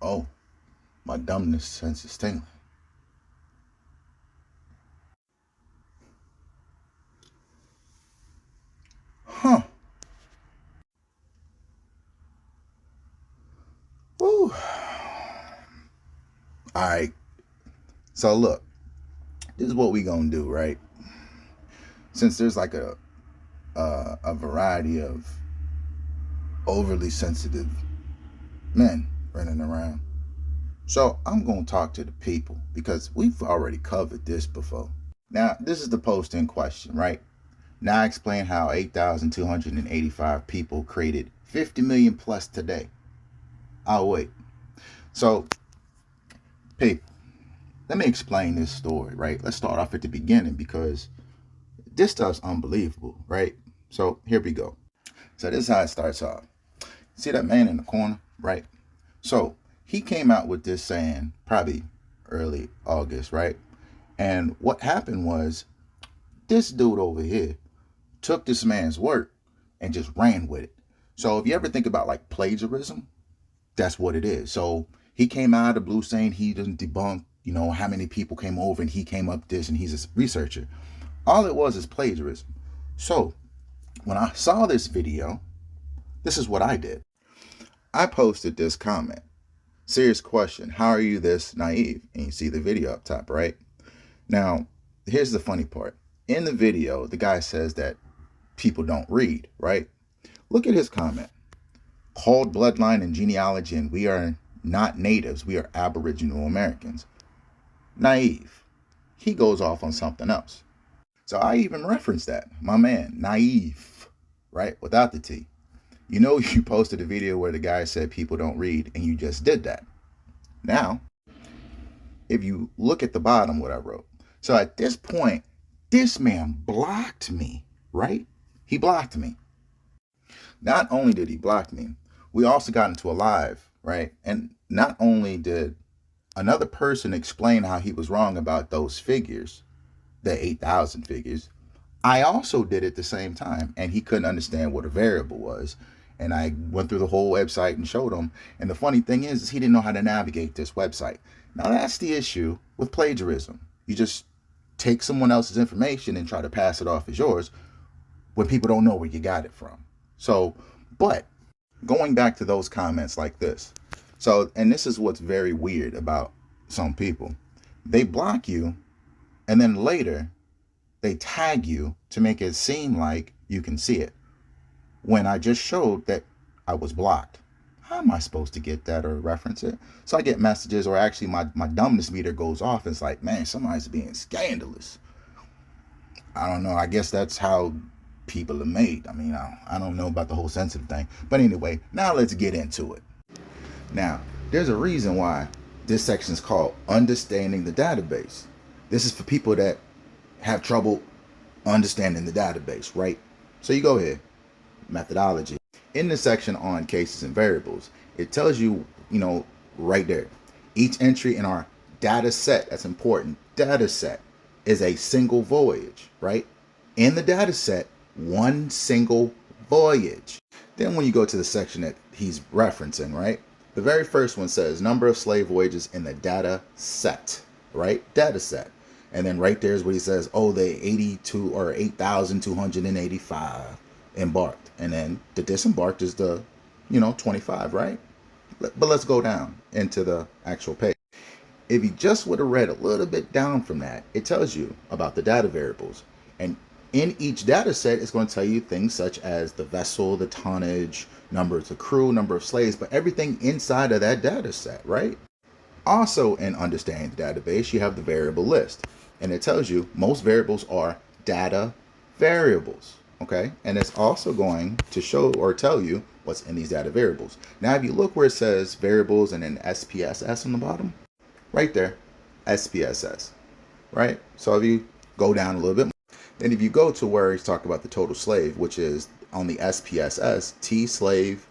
Oh, my dumbness sense is tingling. Huh. Woo. All right. So look, this is what we gonna do, right? Since there's like a variety of overly sensitive men running around, so I'm gonna talk to the people because we've already covered this before. Now, this is the post in question, right? Now I explain how 8,285 people created 50 million plus today. I'll wait. So, people, let me explain this story, right? Let's start off at the beginning because this stuff's unbelievable, right? So, here we go. So, this is how it starts off. See that man in the corner, right? So, he came out with this saying probably early August, right? And what happened was this dude over here took this man's work and just ran with it. So, if you ever think about like plagiarism, that's what it is. So he came out of the blue saying he didn't debunk, how many people came over and he came up this and he's a researcher. All it was is plagiarism. So when I saw this video, this is what I did. I posted this comment. Serious question. How are you this naive? And you see the video up top, right? Now, here's the funny part. In the video, the guy says that people don't read, right? Look at his comment. Called bloodline and genealogy, and we are not natives, we are Aboriginal Americans. Naive. He goes off on something else. So I even referenced that. My man, naive, right? Without the T. You posted a video where the guy said people don't read, and you just did that. Now, if you look at the bottom, what I wrote. So at this point, this man blocked me, right? He blocked me. Not only did he block me, we also got into a live, right? And not only did another person explain how he was wrong about those figures, the 8,000 figures, I also did it at the same time, and he couldn't understand what a variable was. And I went through the whole website and showed him. And the funny thing is he didn't know how to navigate this website. Now, that's the issue with plagiarism. You just take someone else's information and try to pass it off as yours when people don't know where you got it from. So, but going back to those comments like this. So, and this is what's very weird about some people. They block you, and then later they tag you to make it seem like you can see it, when I just showed that I was blocked. How am I supposed to get that or reference it? So I get messages, or actually my dumbness meter goes off. It's like, man, somebody's being scandalous. I don't know. I guess that's how people are made. I mean, I don't know about the whole sensitive thing. But anyway, now let's get into it. Now, there's a reason why this section is called Understanding the Database. This is for people that have trouble understanding the database, right? So you go ahead. Methodology. In the section on cases and variables, it tells you, right there, each entry in our data set, that's important, data set, is a single voyage, right? In the data set, one single voyage. Then when you go to the section that he's referencing, right? The very first one says number of slave voyages in the data set, right? Data set. And then right there is what he says, oh, they 82 or 8,285 embarked. And then the disembarked is the, 25, right? But let's go down into the actual page. If you just would have read a little bit down from that, it tells you about the data variables. And in each data set, it's going to tell you things such as the vessel, the tonnage, number of the crew, number of slaves, but everything inside of that data set, right? Also, in understanding the database, you have the variable list. And it tells you most variables are data variables, okay? And it's also going to show or tell you what's in these data variables. Now, if you look where it says variables and then SPSS on the bottom, right there, SPSS, right? So if you go down a little bit more, then if you go to where he's talking about the total slave, which is on the SPSS, T slave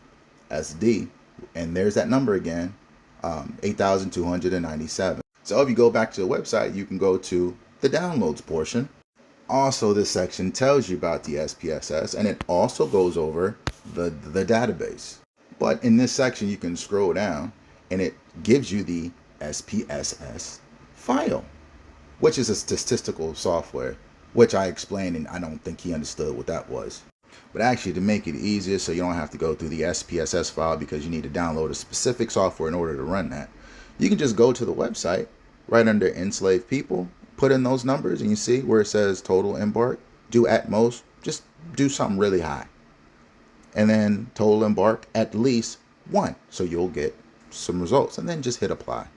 SD, and there's that number again, 8,297. So if you go back to the website, you can go to the downloads portion. Also, this section tells you about the SPSS, and it also goes over the database. But in this section, you can scroll down, and it gives you the SPSS file, which is a statistical software, which I explained, and I don't think he understood what that was. But actually, to make it easier so you don't have to go through the SPSS file because you need to download a specific software in order to run that, you can just go to the website right under enslaved people, put in those numbers, and you see where it says total embark, do at most, just do something really high. And then total embark at least 1. So you'll get some results, and then just hit apply.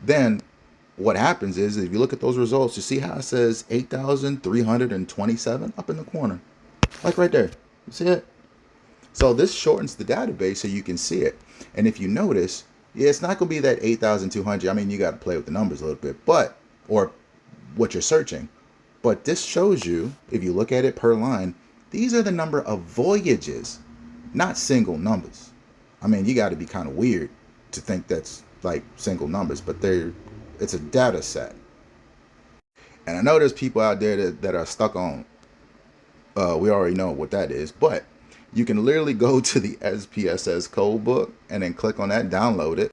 Then what happens is, if you look at those results, you see how it says 8,327 up in the corner, like right there. You see it? So this shortens the database so you can see it. And if you notice, yeah, it's not going to be that 8,200. I mean, you got to play with the numbers a little bit, or what you're searching. But this shows you, if you look at it per line, these are the number of voyages, not single numbers. I mean, you got to be kind of weird to think that's like single numbers, but it's a data set. And I know there's people out there that are stuck on, we already know what that is, but you can literally go to the SPSS code book and then click on that, download it.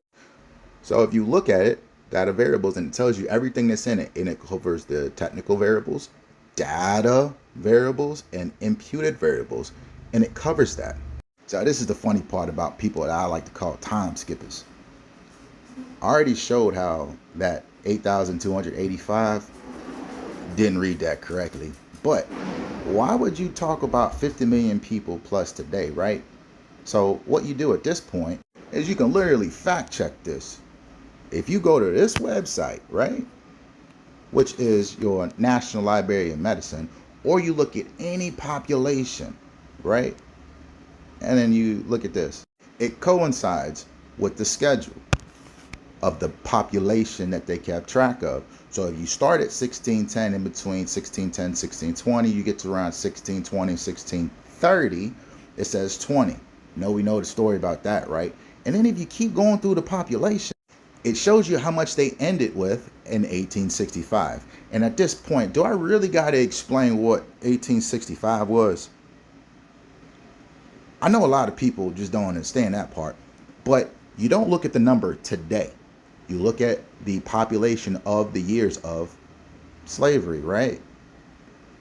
So if you look at it, data variables, and it tells you everything that's in it, and it covers the technical variables, data variables, and imputed variables, and it covers that. So this is the funny part about people that I like to call time skippers. I already showed how that 8,285 didn't read that correctly, but why would you talk about 50 million people plus today, right? So what you do at this point is you can literally fact check this. If you go to this website, right, which is your National Library of Medicine, or you look at any population, right, and then you look at this, it coincides with the schedule of the population that they kept track of. So if you start at 1610, in between 1610 and 1620, you get to around 1620, 1630, it says 20. We know the story about that, right? And then if you keep going through the population, it shows you how much they ended with in 1865. And at this point, do I really got to explain what 1865 was? I know a lot of people just don't understand that part, but you don't look at the number today. You look at the population of the years of slavery, right?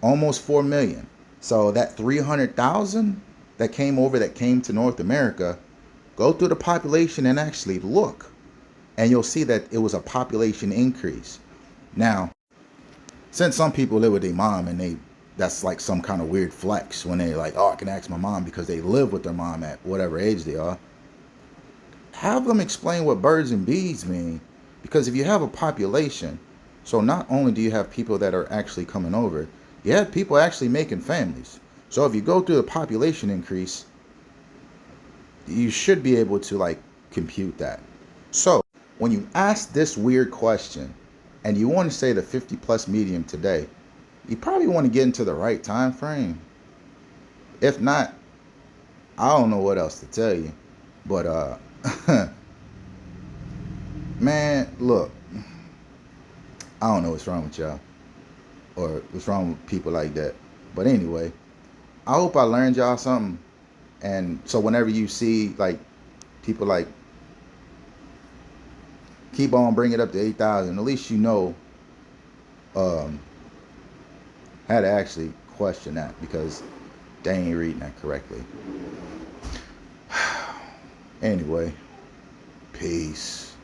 Almost 4 million. So that 300,000 that came to North America, go through the population and actually look, and you'll see that it was a population increase. Now, since some people live with their mom and that's like some kind of weird flex when they're like, oh, I can ask my mom because they live with their mom at whatever age they are. Have them explain what birds and bees mean, because if you have a population, so not only do you have people that are actually coming over, you have people actually making families. So if you go through the population increase, you should be able to like compute that. So when you ask this weird question and you want to say the 50 plus medium today, you probably want to get into the right time frame. If not, I don't know what else to tell you. But man, look, I don't know what's wrong with y'all or what's wrong with people like that. But anyway, I hope I learned y'all something. And so whenever you see like people like keep on bringing it up to 8,000, at least you know how to actually question that, because they ain't reading that correctly. Anyway, peace.